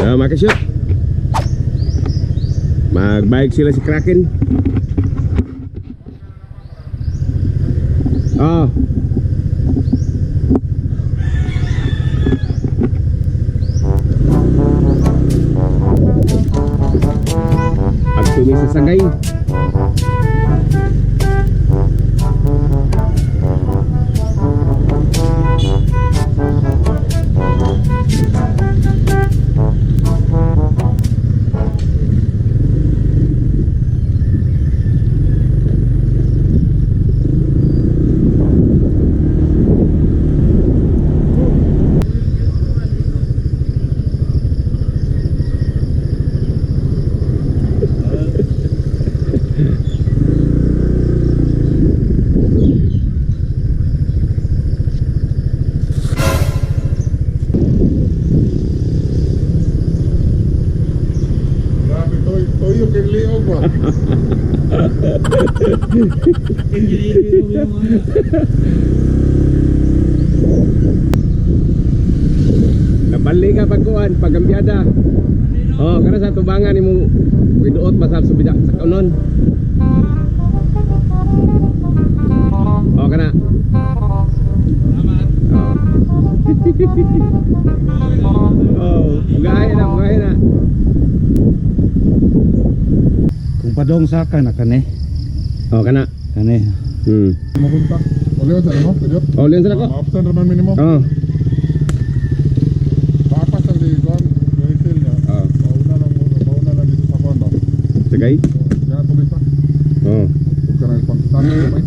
Makashoot. Magbayad sila si Kraken. Oh. Pagtumi sa sagay. Nabali ka pagkuhan, pagambyada. Oh, karena sa tubangan imong winuot masab sa bidak sa kanon. Oh, kana. Salamat. Oh, mugahay na. Kung padong sa kana kane. Oh, kana. Kane. Mapunta. Oleh sa mo, pwede. Oh, liyan sa ko. Option raman minimo. Oh. Papas ang ligon, vehicle niya. Mauna lang dito sa kondo. Sagay. Kaya tuloy pa. Oh. Huwag ka na pang-start mo.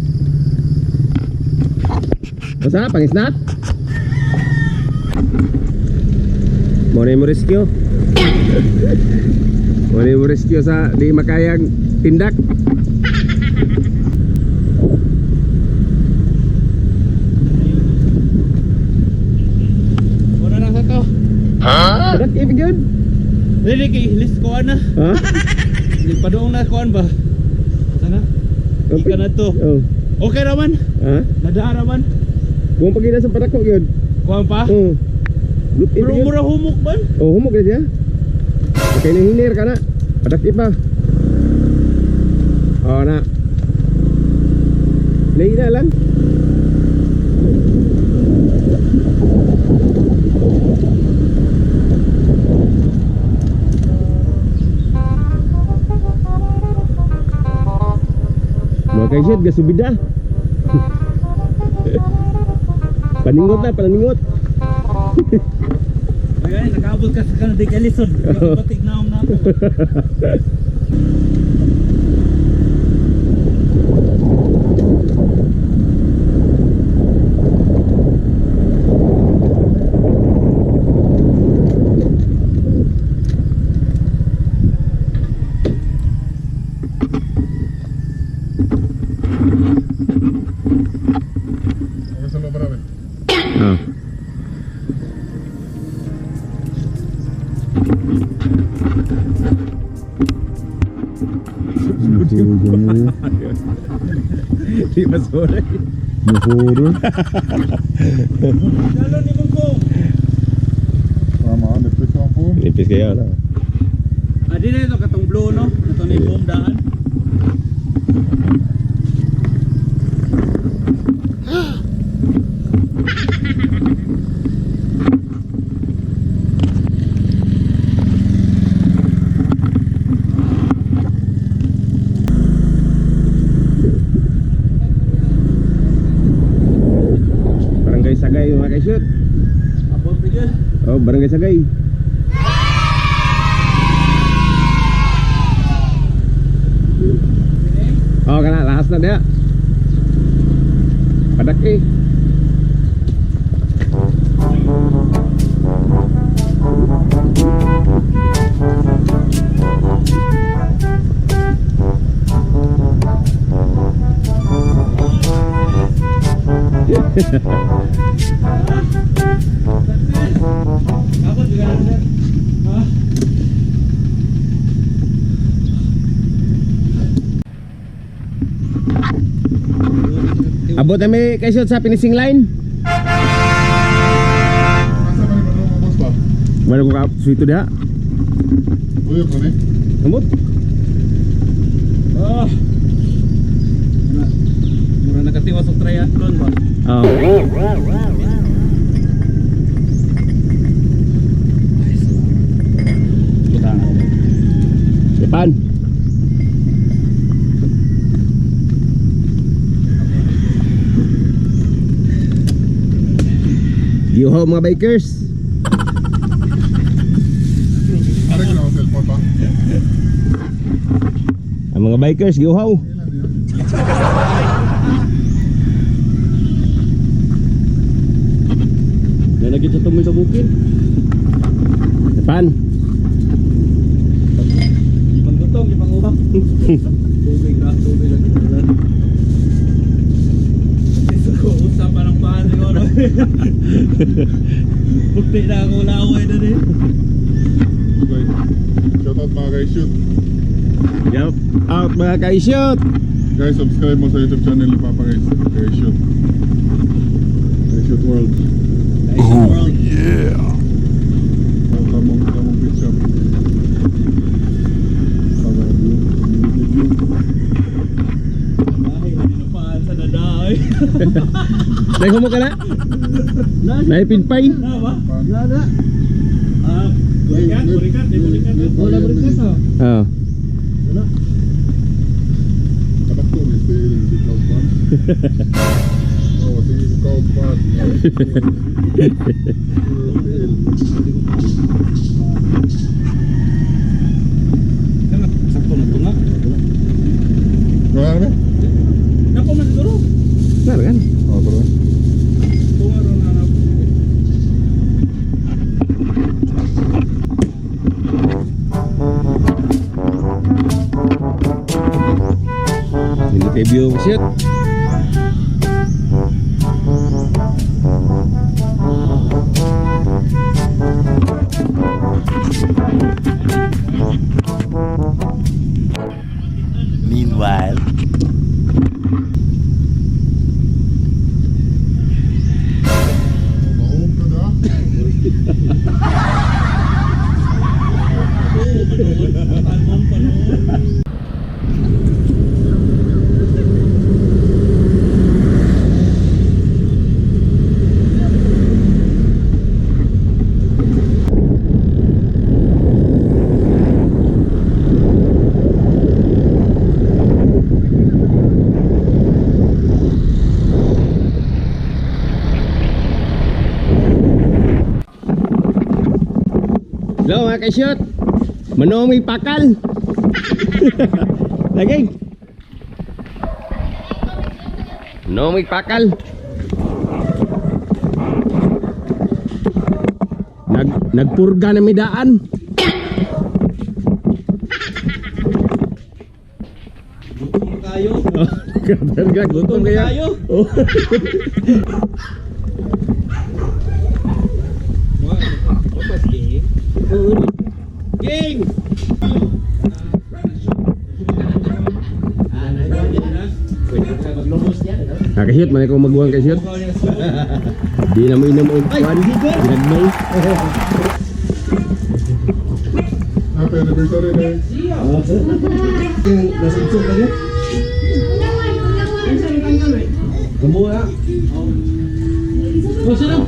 Basta pang-snap. Mo rescue. Mo rescue sa di makayang tindak. Kadak ibig yun? Dili kay list ko ana. Ha? Di padong na kuan ba? Sana. Ika na to. Oh. Okay raman. Ha? Nadaan raman. Kung pagina sa padak ko yun. Kuan pa? Oh. Lut Pero ibig yun. mura humok ban? Oh, humog na siya. Okay na hinir ka na. Padak ipa. Oh na. Lagi na lang. Mga kaisyat, gasubida. Paningot na, paningot. Ay, nakaabot ka sa kanang di kalisod. Batik na ako na ako. Huwag sa loob namin. Ah. Di masore. Masore. Dalo ni Mungkong. Tama, nipis lang po. Nipis kayo na. Adi na ito katong blue no? Ito na yung daan. Barangay Sagay mga kaisyat. Abot bigyan. Oh, Barangay Sagay. Oh, kana lahas na dia. Padak eh. Abot bigyan na. Ha? Abot kami kaisyat sa finishing line. Asa man yung boss ba? Baru ko ka suito dia. Uyok na ni. Kamot? Ah. Mura nakatiwas sa triathlon ba? Oo. Butang ako. Depan. Yuho mga bikers. Ano ka na ako cellphone pa? Ang mga bikers yuho. Ilan niya? Nalagit sa tumoy sa bukid. Depan. Ibang gutong, ibang uha. Tubig na, tubig lagi nalan. Kasi ko usap parang paan siguro. Bukti na ako laway na rin. Okay. Shoutout mga guys, shoot. Yup. Out mga kaisyo't. Guys, subscribe mo sa YouTube channel ni Papa guys. Guys, shoot. Guys, shoot world. Oh Yeah. Tamong pizza. Tamong view. Dahil pinapaan sa dadaoy. Naiko mo ka na? Naipinpay. Na ba? Pan. Nada. Ah, burikat, di burikat. Wala burikat, ha. Oo. Wala. Kanak to, may stay in the cloud pan. Oh, sige sa cloud pan. Kana sakto na tunga. Wala na ba? Nako man siguro. Benar kan? Oh, bro. Tunga ron na. Ini review shit. Meanwhile, Mahom ka na. Panon panon. Hello mga kaisyo't. Manomi pakal. Lagi. Manomi pakal. Nagpurga na midaan. Gutom kayo. Karga gutom kaya. Tayo. Oh. Pas king. King. Nah, kaisyo't mana ko magbuwang kaisyo't. Di na mo inom og kwan. Ginagmay. Happy anniversary na. Nasudsog ka niya? Kamu ya? Oh, sino?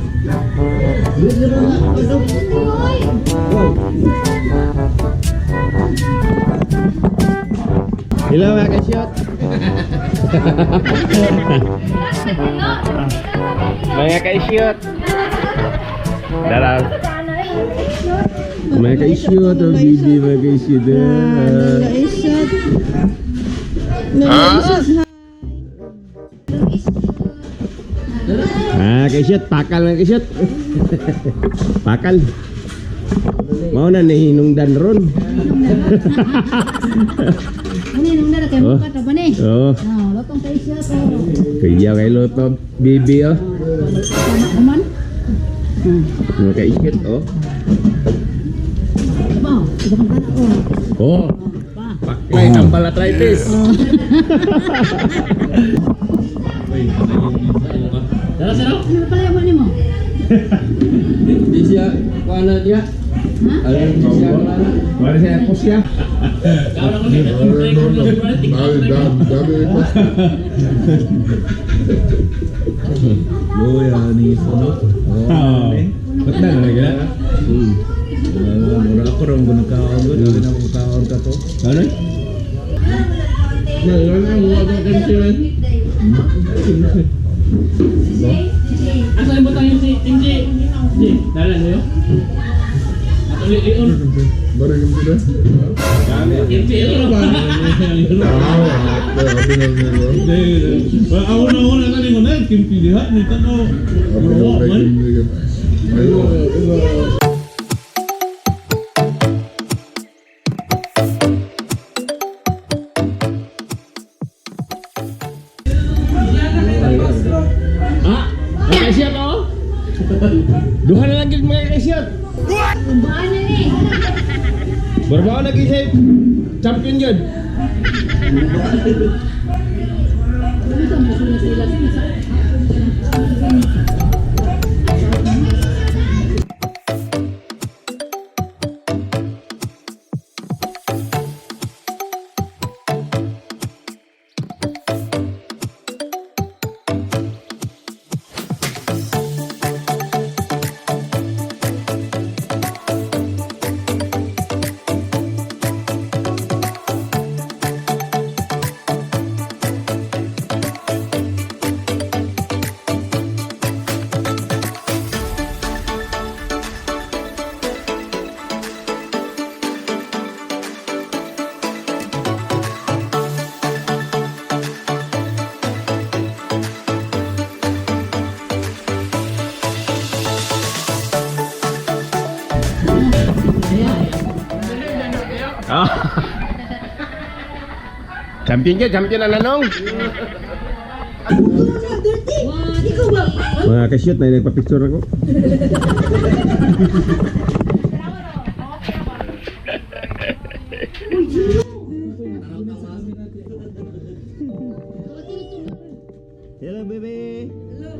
Hello mga kaisyo't. Mga kaisyo't. Darang. Mga kaisyo't, ang bibi mga kaisyo't. Ah, kaisyo't, pakal mga kaisyo't. Pakal. Mau na nahinungdan ron. Ini nung dara kay Oh. muka ta ba ni? Oh, Ah, lotong kay siya to. kaya kay loto bibi oh. Sama kuman. Mga kaisyo't oh. Ba, sudah kan ko. Oh, Pa. paklay tambal arthritis. Dara sino? Ano pala mo nimo? Di siya kuana dia. Wala siya po siya. Dami request. Luya ni Sono. Oh. Ba't na lagi na? Mura ako rin kung nagkaon ko. Dami na akong kaon ka to. Ano? Asa yung butang yung si Inji? Inji, dalan mo yun? At ulit iyon. Barang yung tidak. Inji, iyon ba? Ako na una ka rin ko na. Kimpilihan. May tanaw. Ayo. Ah, may kasyat oh. Duha na lang yung mga kasyat. Kumbaan na ni. Barbaw lagi siya champion yun. Dito mo sila. Champion ka, champion na nanong. Wah, ikaw ba? Mga kasyat na nagpa-picture ako. Hello, baby. Hello.